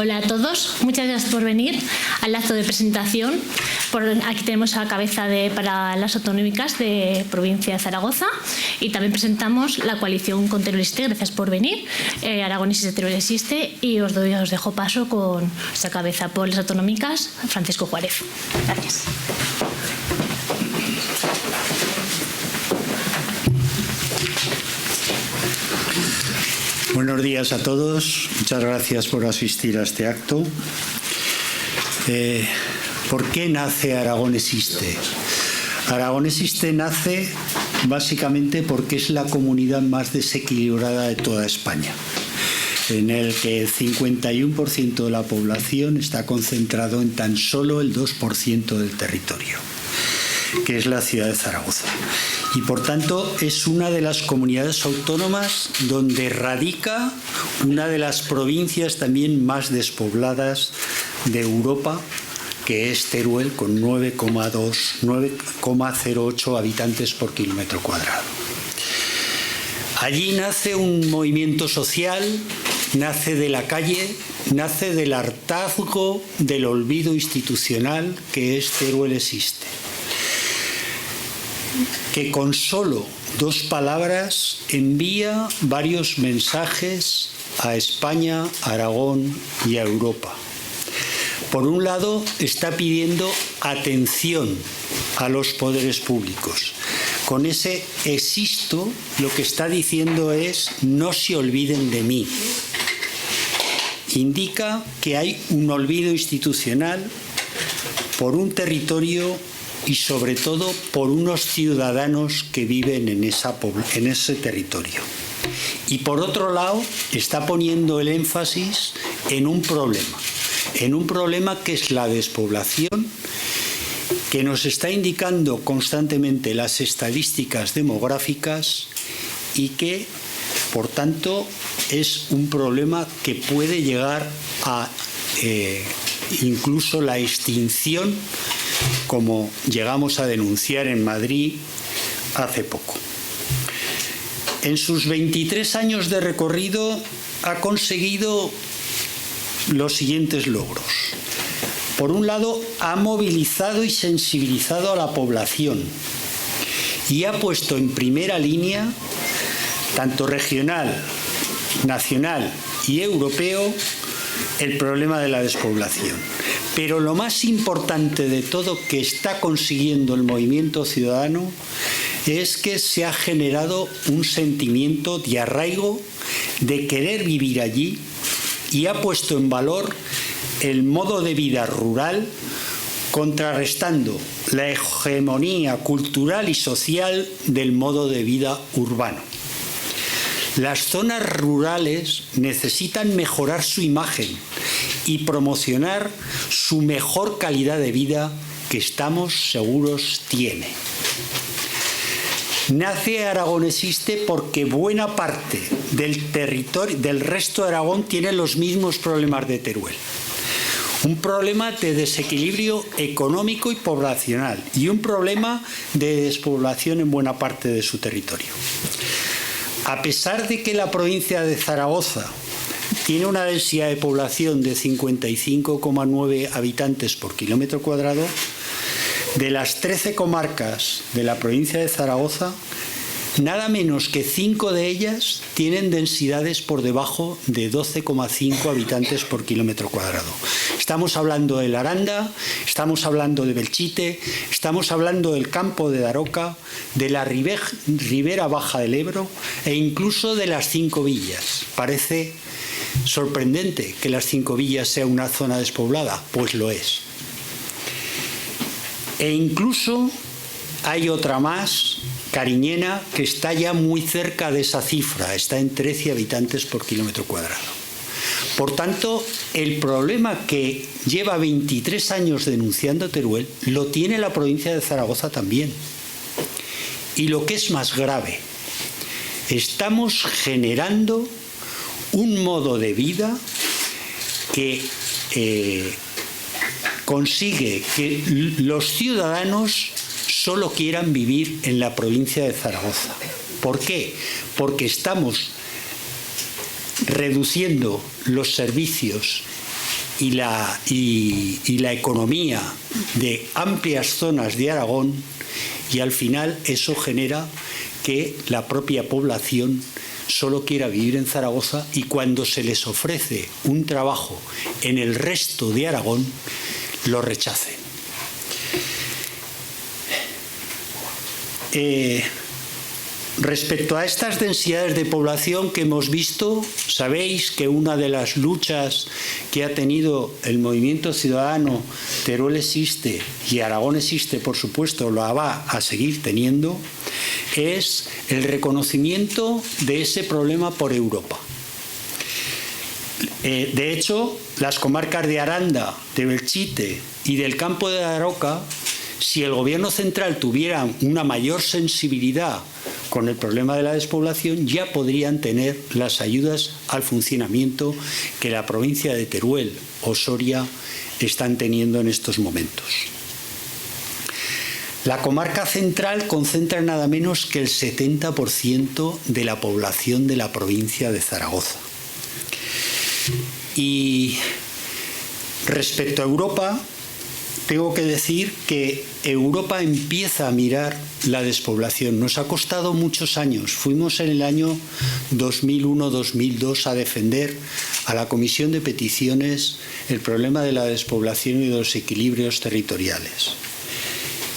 Hola a todos, muchas gracias por venir al acto de presentación. Aquí tenemos a la cabeza para las autonómicas de provincia de Zaragoza y también presentamos la coalición con Teruel Existe. Gracias por venir. Aragón Existe, Teruel Existe, y os dejo paso con esta cabeza por las autonómicas, Francisco Juárez. Gracias. Buenos días a todos. Muchas gracias por asistir a este acto. ¿Por qué nace Aragón Existe? Aragón Existe nace básicamente porque es la comunidad más desequilibrada de toda España, en el que el 51% de la población está concentrado en tan solo el 2% del territorio, que es la ciudad de Zaragoza. Y por tanto es una de las comunidades autónomas donde radica una de las provincias también más despobladas de Europa, que es Teruel, con 9,08 habitantes por kilómetro cuadrado. Allí nace un movimiento social, nace de la calle, nace del hartazgo, del olvido institucional que es Teruel Existe, que con solo 2 palabras envía varios mensajes a España, a Aragón y a Europa. Por un lado, está pidiendo atención a los poderes públicos. Con ese existo, lo que está diciendo es: no se olviden de mí. Indica que hay un olvido institucional por un territorio y sobre todo por unos ciudadanos que viven en ese territorio. Y por otro lado, está poniendo el énfasis en un problema que es la despoblación, que nos está indicando constantemente las estadísticas demográficas y que, por tanto, es un problema que puede llegar a incluso la extinción, como llegamos a denunciar en Madrid hace poco. En sus 23 años de recorrido ha conseguido los siguientes logros. Por un lado, ha movilizado y sensibilizado a la población y ha puesto en primera línea, tanto regional, nacional y europeo, el problema de la despoblación. Pero lo más importante de todo que está consiguiendo el movimiento ciudadano es que se ha generado un sentimiento de arraigo, de querer vivir allí, y ha puesto en valor el modo de vida rural, contrarrestando la hegemonía cultural y social del modo de vida urbano. Las zonas rurales necesitan mejorar su imagen y promocionar su mejor calidad de vida, que estamos seguros tiene. Nace Aragón Existe porque buena parte del territorio, del resto de Aragón, tiene los mismos problemas de Teruel. Un problema de desequilibrio económico y poblacional y un problema de despoblación en buena parte de su territorio. A pesar de que la provincia de Zaragoza tiene una densidad de población de 55,9 habitantes por kilómetro cuadrado, de las 13 comarcas de la provincia de Zaragoza, nada menos que 5 de ellas tienen densidades por debajo de 12,5 habitantes por kilómetro cuadrado. Estamos hablando de la Aranda, estamos hablando de Belchite, estamos hablando del campo de Daroca, de la ribera baja del Ebro e incluso de las 5 villas. Parece sorprendente que las 5 villas sea una zona despoblada, pues lo es. E incluso hay otra más, Cariñena, que está ya muy cerca de esa cifra, está en 13 habitantes por kilómetro cuadrado. Por tanto, el problema que lleva 23 años denunciando Teruel lo tiene la provincia de Zaragoza también. Y lo que es más grave, estamos generando un modo de vida que consigue que los ciudadanos solo quieran vivir en la provincia de Zaragoza. ¿Por qué? Porque estamos reduciendo los servicios y la economía de amplias zonas de Aragón, y al final eso genera que la propia población solo quiera vivir en Zaragoza, y cuando se les ofrece un trabajo en el resto de Aragón, lo rechacen. Respecto a estas densidades de población que hemos visto, sabéis que una de las luchas que ha tenido el movimiento ciudadano, Teruel existe y Aragón existe, por supuesto, lo va a seguir teniendo, es el reconocimiento de ese problema por Europa. De hecho, las comarcas de Aranda, de Belchite y del Campo de Daroca, si el gobierno central tuviera una mayor sensibilidad con el problema de la despoblación, ya podrían tener las ayudas al funcionamiento que la provincia de Teruel o Soria están teniendo en estos momentos. La comarca central concentra nada menos que el 70% de la población de la provincia de Zaragoza. Y respecto a Europa, tengo que decir que Europa empieza a mirar la despoblación. Nos ha costado muchos años. Fuimos en el año 2001-2002 a defender a la Comisión de Peticiones el problema de la despoblación y de los equilibrios territoriales.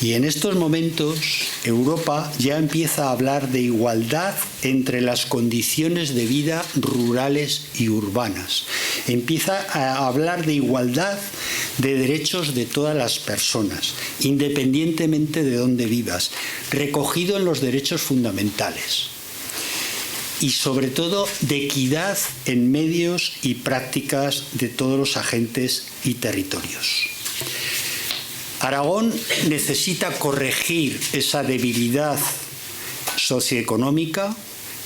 Y en estos momentos Europa ya empieza a hablar de igualdad entre las condiciones de vida rurales y urbanas. Empieza a hablar de igualdad de derechos de todas las personas, independientemente de dónde vivas, recogido en los derechos fundamentales. Y sobre todo de equidad en medios y prácticas de todos los agentes y territorios. Aragón necesita corregir esa debilidad socioeconómica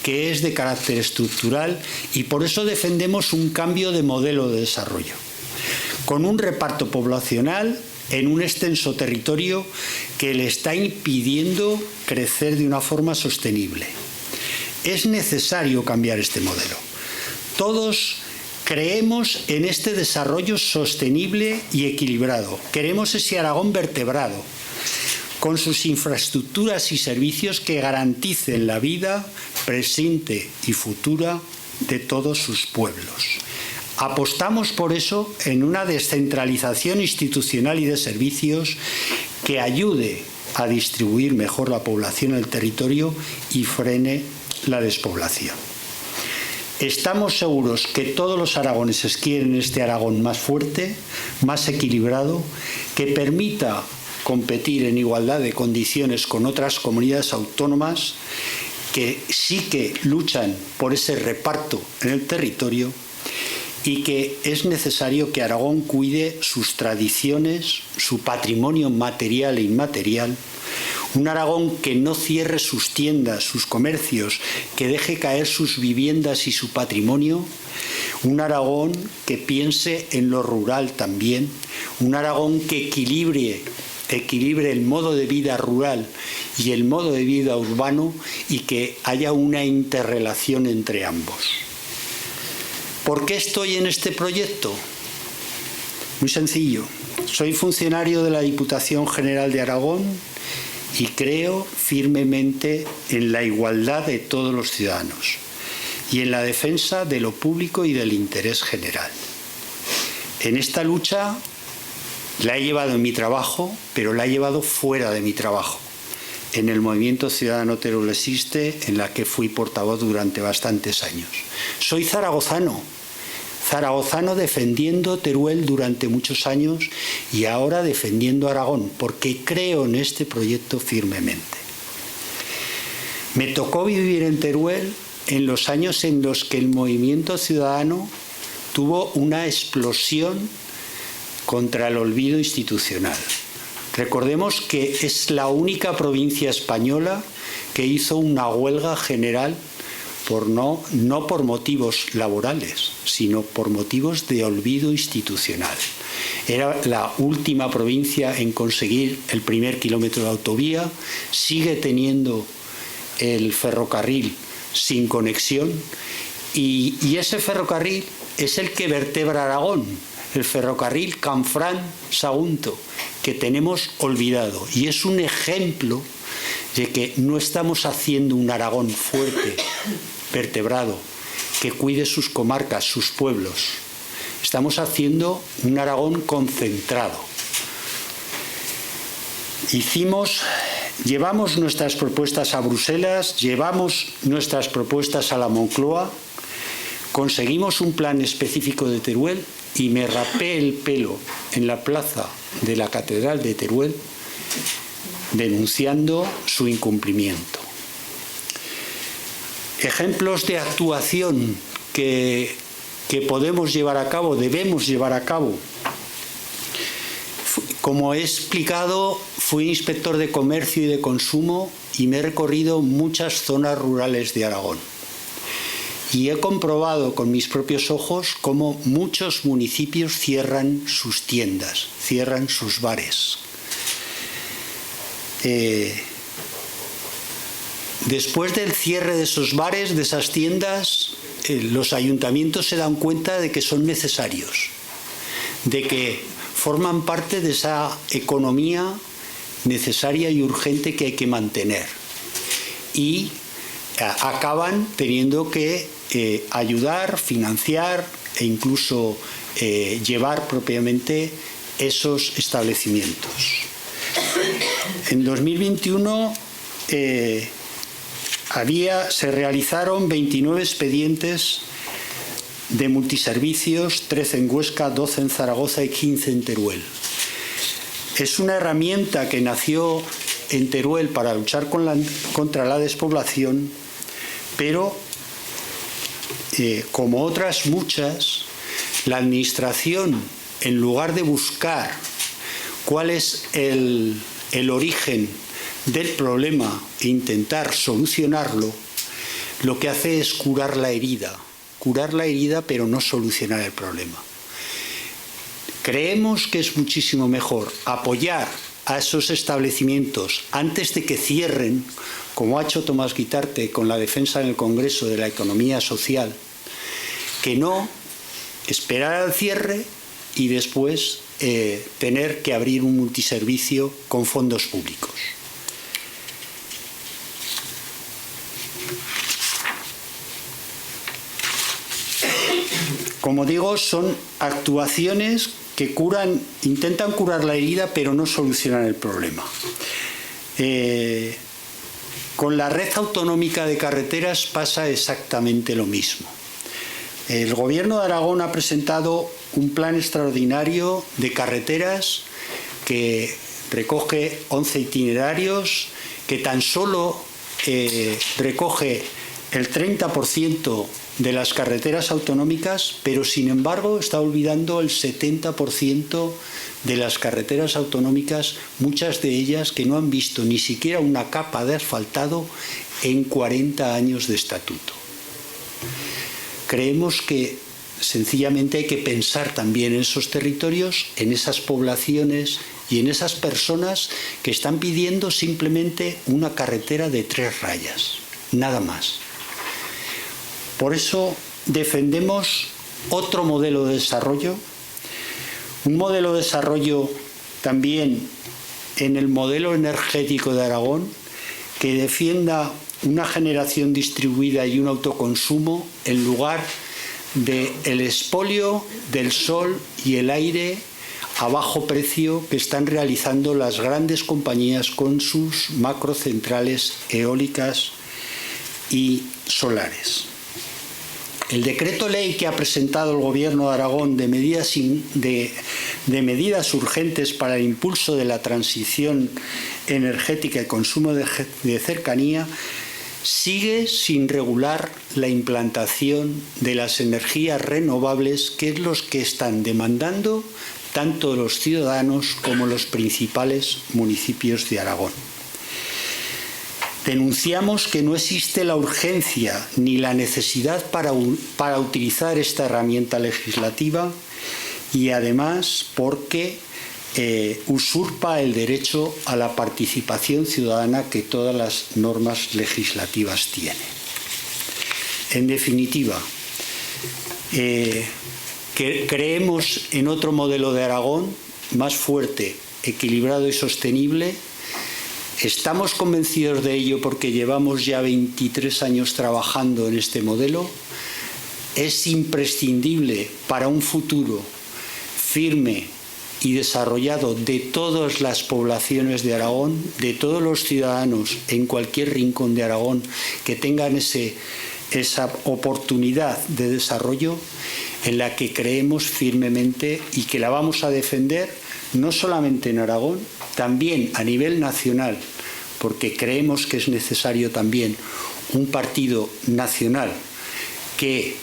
que es de carácter estructural, y por eso defendemos un cambio de modelo de desarrollo, con un reparto poblacional en un extenso territorio que le está impidiendo crecer de una forma sostenible. Es necesario cambiar este modelo. Todos creemos en este desarrollo sostenible y equilibrado. Queremos ese Aragón vertebrado, con sus infraestructuras y servicios que garanticen la vida presente y futura de todos sus pueblos. Apostamos por eso en una descentralización institucional y de servicios que ayude a distribuir mejor la población en el territorio y frene la despoblación. Estamos seguros que todos los aragoneses quieren este Aragón más fuerte, más equilibrado, que permita competir en igualdad de condiciones con otras comunidades autónomas que sí que luchan por ese reparto en el territorio, y que es necesario que Aragón cuide sus tradiciones, su patrimonio material e inmaterial, un Aragón que no cierre sus tiendas, sus comercios, que deje caer sus viviendas y su patrimonio, un Aragón que piense en lo rural también, un Aragón que equilibre el modo de vida rural y el modo de vida urbano, y que haya una interrelación entre ambos. ¿Por qué estoy en este proyecto? Muy sencillo. Soy funcionario de la Diputación General de Aragón y creo firmemente en la igualdad de todos los ciudadanos y en la defensa de lo público y del interés general. En esta lucha la he llevado en mi trabajo, pero la he llevado fuera de mi trabajo, en el Movimiento Ciudadano Teruel Existe, en la que fui portavoz durante bastantes años. Soy zaragozano defendiendo Teruel durante muchos años y ahora defendiendo Aragón, porque creo en este proyecto firmemente. Me tocó vivir en Teruel en los años en los que el movimiento ciudadano tuvo una explosión contra el olvido institucional. Recordemos que es la única provincia española que hizo una huelga general no por motivos laborales, sino por motivos de olvido institucional. Era la última provincia en conseguir el primer kilómetro de autovía, sigue teniendo el ferrocarril sin conexión, y ese ferrocarril es el que vertebra Aragón. el ferrocarril Canfranc-Sagunto, que tenemos olvidado. Y es un ejemplo de que no estamos haciendo un Aragón fuerte, vertebrado, que cuide sus comarcas, sus pueblos. Estamos haciendo un Aragón concentrado. Llevamos nuestras propuestas a Bruselas, llevamos nuestras propuestas a la Moncloa, conseguimos un plan específico de Teruel y me rapé el pelo en la plaza de la Catedral de Teruel denunciando su incumplimiento. Ejemplos de actuación que podemos llevar a cabo, debemos llevar a cabo. Como he explicado, fui inspector de comercio y de consumo y me he recorrido muchas zonas rurales de Aragón. Y he comprobado con mis propios ojos cómo muchos municipios cierran sus tiendas, cierran sus bares. Después del cierre de esos bares, de esas tiendas, los ayuntamientos se dan cuenta de que son necesarios, de que forman parte de esa economía necesaria y urgente que hay que mantener. Y acaban teniendo que ayudar, financiar e incluso llevar propiamente esos establecimientos. En 2021 se realizaron 29 expedientes de multiservicios, 13 en Huesca, 12 en Zaragoza y 15 en Teruel. Es una herramienta que nació en Teruel para luchar contra la despoblación, pero como otras muchas, la Administración, en lugar de buscar cuál es el origen del problema e intentar solucionarlo, lo que hace es curar la herida, pero no solucionar el problema. Creemos que es muchísimo mejor apoyar a esos establecimientos antes de que cierren, como ha hecho Tomás Guitarte con la defensa en el Congreso de la economía social, que no esperar al cierre y después tener que abrir un multiservicio con fondos públicos. Como digo, son actuaciones que intentan curar la herida, pero no solucionan el problema. Con la red autonómica de carreteras pasa exactamente lo mismo. El Gobierno de Aragón ha presentado un plan extraordinario de carreteras que recoge 11 itinerarios, que tan solo recoge el 30% de las carreteras autonómicas, pero sin embargo está olvidando el 70% de las carreteras autonómicas, muchas de ellas que no han visto ni siquiera una capa de asfaltado en 40 años de estatuto. Creemos que sencillamente hay que pensar también en esos territorios, en esas poblaciones y en esas personas que están pidiendo simplemente una carretera de 3 rayas, nada más. Por eso defendemos otro modelo de desarrollo, un modelo de desarrollo también en el modelo energético de Aragón, que defienda una generación distribuida y un autoconsumo en lugar del expolio del sol y el aire a bajo precio que están realizando las grandes compañías con sus macrocentrales eólicas y solares. El decreto ley que ha presentado el Gobierno de Aragón de medidas urgentes para el impulso de la transición energética y consumo de cercanía sigue sin regular la implantación de las energías renovables, que es los que están demandando tanto los ciudadanos como los principales municipios de Aragón. Denunciamos que no existe la urgencia ni la necesidad para utilizar esta herramienta legislativa y además porque usurpa el derecho a la participación ciudadana que todas las normas legislativas tienen. En definitiva, Creemos en otro modelo de Aragón más fuerte, equilibrado y sostenible. Estamos convencidos de ello porque llevamos ya 23 años trabajando en este modelo. Es imprescindible para un futuro firme y desarrollado de todas las poblaciones de Aragón, de todos los ciudadanos en cualquier rincón de Aragón que tengan esa oportunidad de desarrollo, en la que creemos firmemente y que la vamos a defender no solamente en Aragón, también a nivel nacional, porque creemos que es necesario también un partido nacional que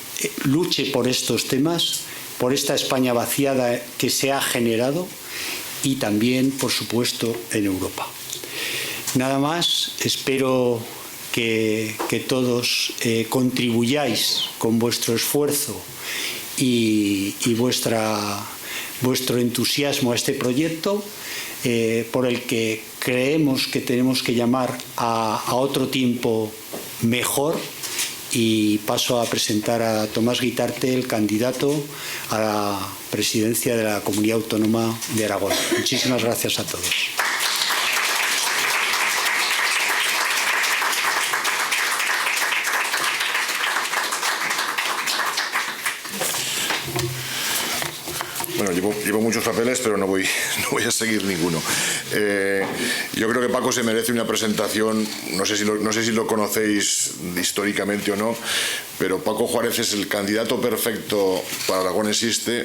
luche por estos temas, por esta España vaciada que se ha generado, y también, por supuesto, en Europa. Nada más, espero que todos contribuyáis con vuestro esfuerzo y vuestro entusiasmo a este proyecto, por el que creemos que tenemos que llamar a otro tiempo mejor. Y paso a presentar a Tomás Guitarte, el candidato a la presidencia de la Comunidad Autónoma de Aragón. Muchísimas gracias a todos. Bueno, llevo muchos papeles, pero no voy a seguir ninguno. Yo creo que Paco se merece una presentación, no sé si lo conocéis históricamente o no, pero Paco Juárez es el candidato perfecto para Aragón Existe,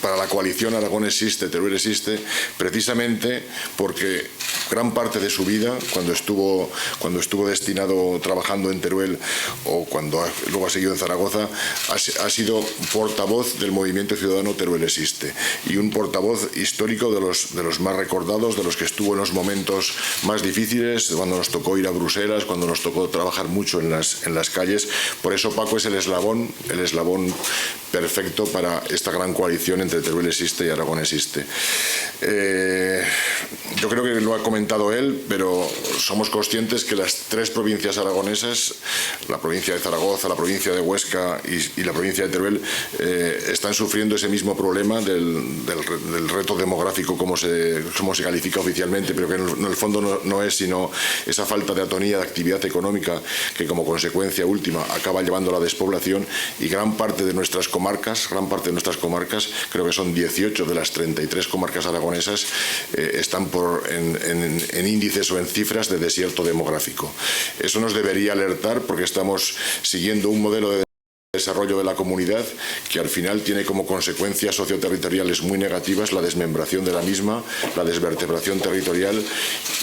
para la coalición Aragón Existe, Teruel Existe, precisamente porque gran parte de su vida, cuando estuvo destinado trabajando en Teruel o cuando luego ha seguido en Zaragoza, ha sido portavoz del movimiento ciudadano Teruel Existe, y un portavoz histórico de los más recordados, de los que estuvo en los momentos más difíciles, cuando nos tocó ir a Bruselas, cuando nos tocó trabajar mucho en las calles. Por eso Paco es el eslabón perfecto para esta gran coalición entre Teruel Existe y Aragón Existe. Yo creo que lo ha comentado él, pero somos conscientes que las tres provincias aragonesas, la provincia de Zaragoza, la provincia de Huesca y la provincia de Teruel, están sufriendo ese mismo problema del reto demográfico, como se califica oficialmente, pero que en el fondo no es sino esa falta de atonía de actividad económica que como consecuencia última acaba llevando a la despoblación, y gran parte de nuestras comarcas, creo que son 18 de las 33 comarcas aragonesas, están en índices o en cifras de desierto demográfico. Eso nos debería alertar, porque estamos siguiendo un modelo de desarrollo de la comunidad que al final tiene como consecuencias socioterritoriales muy negativas la desmembración de la misma, la desvertebración territorial,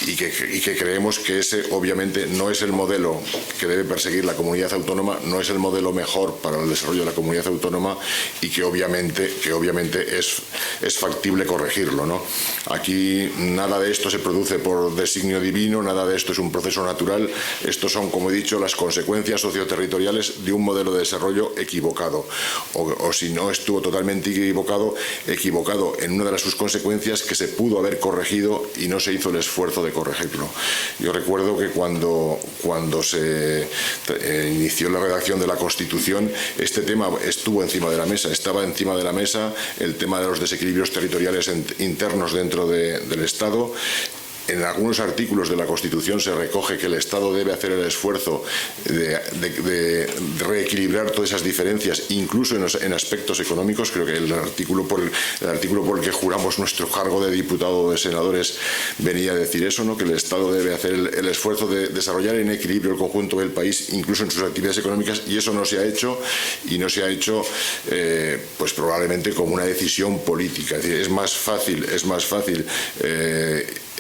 y que creemos que ese obviamente no es el modelo que debe perseguir la comunidad autónoma, no es el modelo mejor para el desarrollo de la comunidad autónoma, y que obviamente es factible corregirlo, ¿no? Aquí nada de esto se produce por designio divino, nada de esto es un proceso natural. Estos son, como he dicho, las consecuencias socioterritoriales de un modelo de desarrollo equivocado, o si no estuvo totalmente equivocado en una de sus consecuencias que se pudo haber corregido y no se hizo el esfuerzo de corregirlo. Yo recuerdo que cuando se inició la redacción de la Constitución, este tema estaba encima de la mesa, el tema de los desequilibrios territoriales internos dentro del Estado. En algunos artículos de la Constitución se recoge que el Estado debe hacer el esfuerzo de reequilibrar todas esas diferencias, incluso en aspectos económicos. Creo que el artículo por el que juramos nuestro cargo de diputado o de senadores venía a decir eso, ¿no? Que el Estado debe hacer el esfuerzo de desarrollar en equilibrio el conjunto del país, incluso en sus actividades económicas, y eso no se ha hecho, y no se ha hecho pues probablemente como una decisión política. Es decir, es más fácil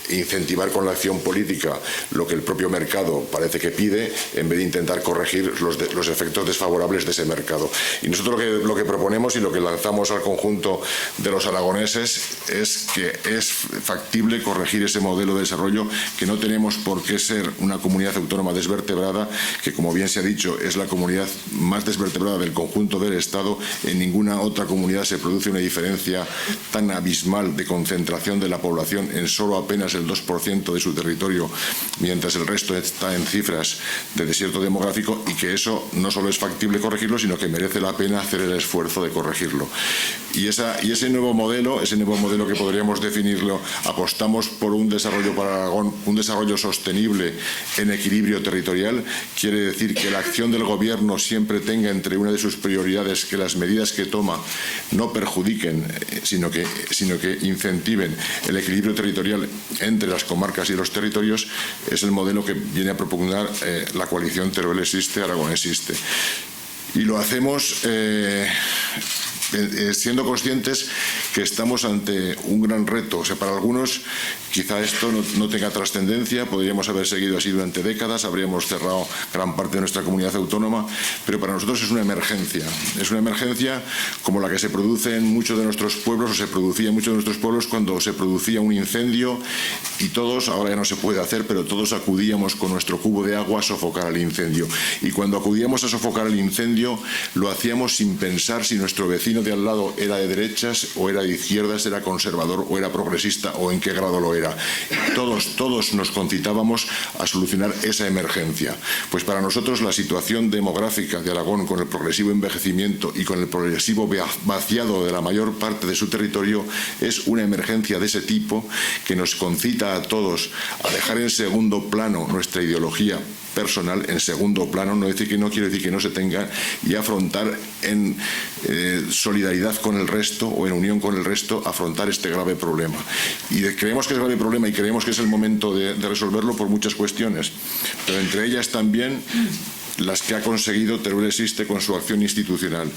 incentivar con la acción política lo que el propio mercado parece que pide, en vez de intentar corregir los efectos desfavorables de ese mercado. Y nosotros lo que proponemos y lo que lanzamos al conjunto de los aragoneses es que es factible corregir ese modelo de desarrollo, que no tenemos por qué ser una comunidad autónoma desvertebrada, que, como bien se ha dicho, es la comunidad más desvertebrada del conjunto del Estado. En ninguna otra comunidad se produce una diferencia tan abismal de concentración de la población en solo apenas el el 2% de su territorio, mientras el resto está en cifras de desierto demográfico, y que eso no solo es factible corregirlo, sino que merece la pena hacer el esfuerzo de corregirlo. Y ese nuevo modelo que podríamos definirlo, apostamos por un desarrollo para Aragón, un desarrollo sostenible en equilibrio territorial, quiere decir que la acción del Gobierno siempre tenga entre una de sus prioridades que las medidas que toma no perjudiquen, sino que incentiven el equilibrio territorial entre las comarcas y los territorios. Es el modelo que viene a propugnar la coalición Teruel Existe, Aragón Existe. Y lo hacemos siendo conscientes que estamos ante un gran reto. O sea, para algunos quizá esto no tenga trascendencia, podríamos haber seguido así durante décadas, habríamos cerrado gran parte de nuestra comunidad autónoma, pero para nosotros es una emergencia. Es una emergencia como la que se produce en muchos de nuestros pueblos, o se producía en muchos de nuestros pueblos cuando se producía un incendio, y todos, ahora ya no se puede hacer, pero todos acudíamos con nuestro cubo de agua a sofocar el incendio. Y cuando acudíamos a sofocar el incendio, lo hacíamos sin pensar si nuestro vecino de al lado era de derechas o era de izquierdas, era conservador o era progresista, o en qué grado lo era. Todos nos concitábamos a solucionar esa emergencia. Pues para nosotros la situación demográfica de Aragón, con el progresivo envejecimiento y con el progresivo vaciado de la mayor parte de su territorio, es una emergencia de ese tipo que nos concita a todos a dejar en segundo plano nuestra ideología personal, en segundo plano, no quiero decir que no se tenga, y afrontar en solidaridad con el resto, o en unión con el resto, afrontar este grave problema. Y creemos que es grave problema, y creemos que es el momento de resolverlo por muchas cuestiones, pero entre ellas también las que ha conseguido Teruel Existe con su acción institucional.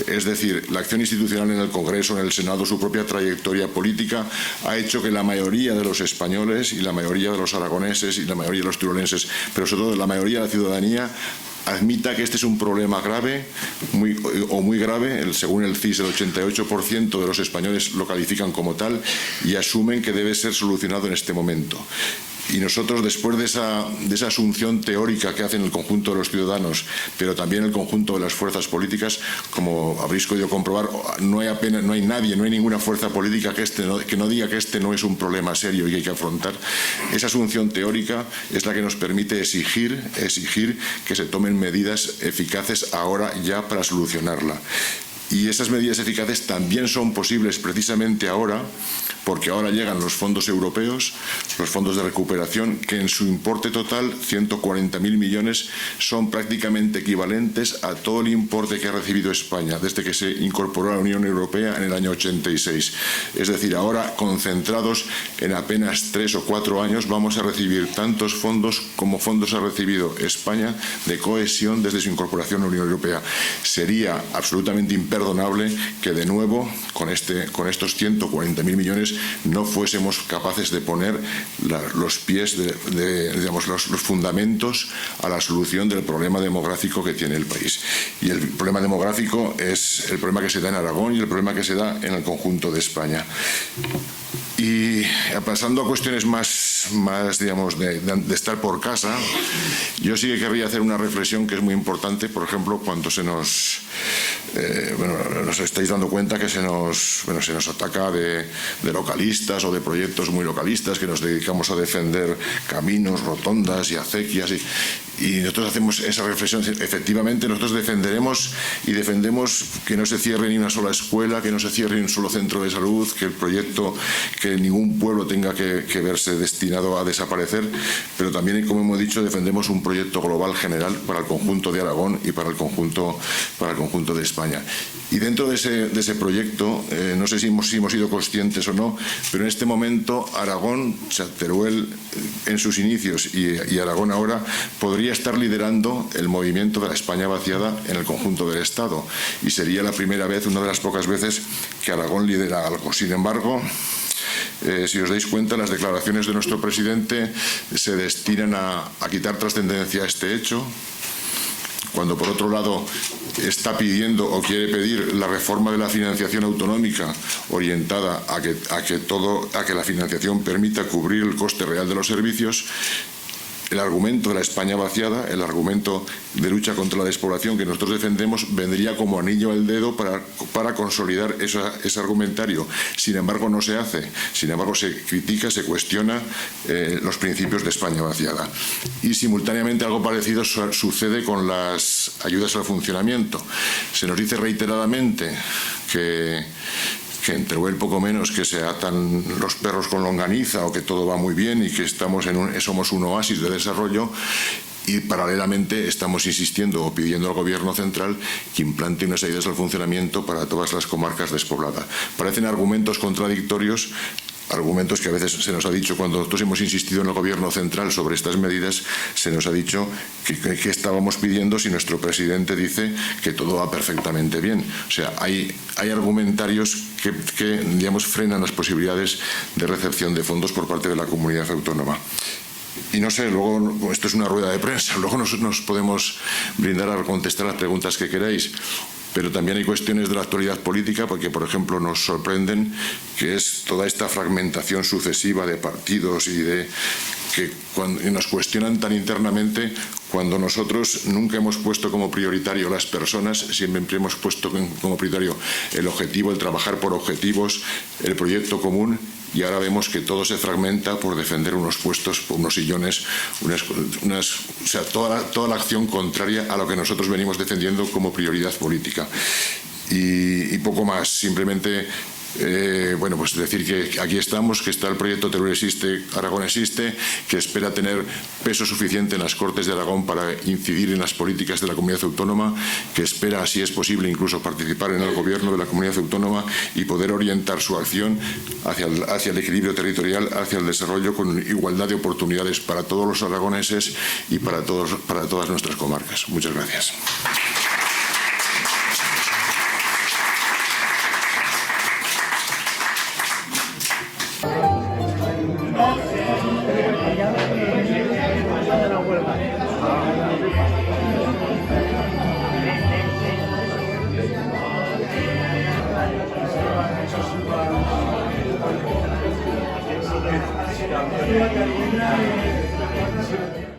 Es decir, la acción institucional en el Congreso, en el Senado, su propia trayectoria política, ha hecho que la mayoría de los españoles y la mayoría de los aragoneses y la mayoría de los teruelenses, pero sobre todo la mayoría de la ciudadanía, admita que este es un problema grave, muy grave. Según el CIS, el 88% de los españoles lo califican como tal y asumen que debe ser solucionado en este momento. Y nosotros, después de esa asunción teórica que hacen el conjunto de los ciudadanos, pero también el conjunto de las fuerzas políticas, como habréis podido comprobar, no hay nadie, no hay ninguna fuerza política que no diga que este no es un problema serio y que hay que afrontar. Esa asunción teórica es la que nos permite exigir que se tomen medidas eficaces ahora ya para solucionarla. Y esas medidas eficaces también son posibles precisamente ahora, porque ahora llegan los fondos europeos, los fondos de recuperación, que en su importe total, 140.000 millones, son prácticamente equivalentes a todo el importe que ha recibido España desde que se incorporó a la Unión Europea en el año 86. Es decir, ahora, concentrados en apenas 3 o 4 años, vamos a recibir tantos fondos como fondos ha recibido España de cohesión desde su incorporación a la Unión Europea. Sería absolutamente imperdonable que de nuevo, con estos 140.000 millones, no fuésemos capaces de poner los pies, los fundamentos a la solución del problema demográfico que tiene el país. Y el problema demográfico es el problema que se da en Aragón y el problema que se da en el conjunto de España. Y pasando a cuestiones más digamos, de estar por casa, yo sí que querría hacer una reflexión que es muy importante. Por ejemplo, cuando nos estáis dando cuenta que se nos ataca de localistas o de proyectos muy localistas, que nos dedicamos a defender caminos, rotondas y acequias, y nosotros hacemos esa reflexión. Efectivamente, nosotros defendemos que no se cierre ni una sola escuela, que no se cierre ni un solo centro de salud, que ningún pueblo tenga que verse destinado a desaparecer, pero también, como hemos dicho, defendemos un proyecto global general para el conjunto de Aragón y para el conjunto de España. Y dentro de ese proyecto, no sé si hemos sido conscientes o no, pero en este momento Aragón, o sea, Teruel en sus inicios y Aragón ahora, podría estar liderando el movimiento de la España vaciada en el conjunto del Estado, y sería la primera vez, una de las pocas veces, que Aragón lidera algo. Sin embargo, si os dais cuenta, las declaraciones de nuestro presidente se destinan a quitar trascendencia a este hecho, cuando por otro lado está pidiendo o quiere pedir la reforma de la financiación autonómica, orientada a que la financiación permita cubrir el coste real de los servicios. el argumento de la España vaciada, el argumento de lucha contra la despoblación que nosotros defendemos, vendría como anillo al dedo para consolidar ese argumentario. Sin embargo, no se hace. Sin embargo, se critica, se cuestiona los principios de España vaciada. Y simultáneamente algo parecido sucede con las ayudas al funcionamiento. Se nos dice reiteradamente que en Teruel poco menos que se atan los perros con longaniza o que todo va muy bien y que somos un oasis de desarrollo, y paralelamente estamos insistiendo o pidiendo al Gobierno central que implante unas ayudas al funcionamiento para todas las comarcas despobladas. Parecen argumentos contradictorios, argumentos que a veces se nos ha dicho, cuando nosotros hemos insistido en el Gobierno central sobre estas medidas, se nos ha dicho que estábamos pidiendo si nuestro presidente dice que todo va perfectamente bien. O sea, hay argumentarios que digamos, frenan las posibilidades de recepción de fondos por parte de la comunidad autónoma. Y no sé, luego esto es una rueda de prensa, luego nos podemos brindar a contestar las preguntas que queráis. Pero también hay cuestiones de la actualidad política, porque, por ejemplo, nos sorprenden que es toda esta fragmentación sucesiva de partidos y que nos cuestionan tan internamente, cuando nosotros nunca hemos puesto como prioritario las personas, siempre hemos puesto como prioritario el objetivo, el trabajar por objetivos, el proyecto común. Y ahora vemos que todo se fragmenta por defender unos puestos, por unos sillones, o sea, toda la acción contraria a lo que nosotros venimos defendiendo como prioridad política. Y poco más, simplemente bueno, pues decir que aquí estamos, que está el proyecto Teruel Existe, Aragón Existe, que espera tener peso suficiente en las Cortes de Aragón para incidir en las políticas de la comunidad autónoma, que espera, si es posible, incluso participar en el gobierno de la comunidad autónoma y poder orientar su acción hacia el equilibrio territorial, hacia el desarrollo con igualdad de oportunidades para todos los aragoneses y para todas nuestras comarcas. Muchas gracias. Gracias.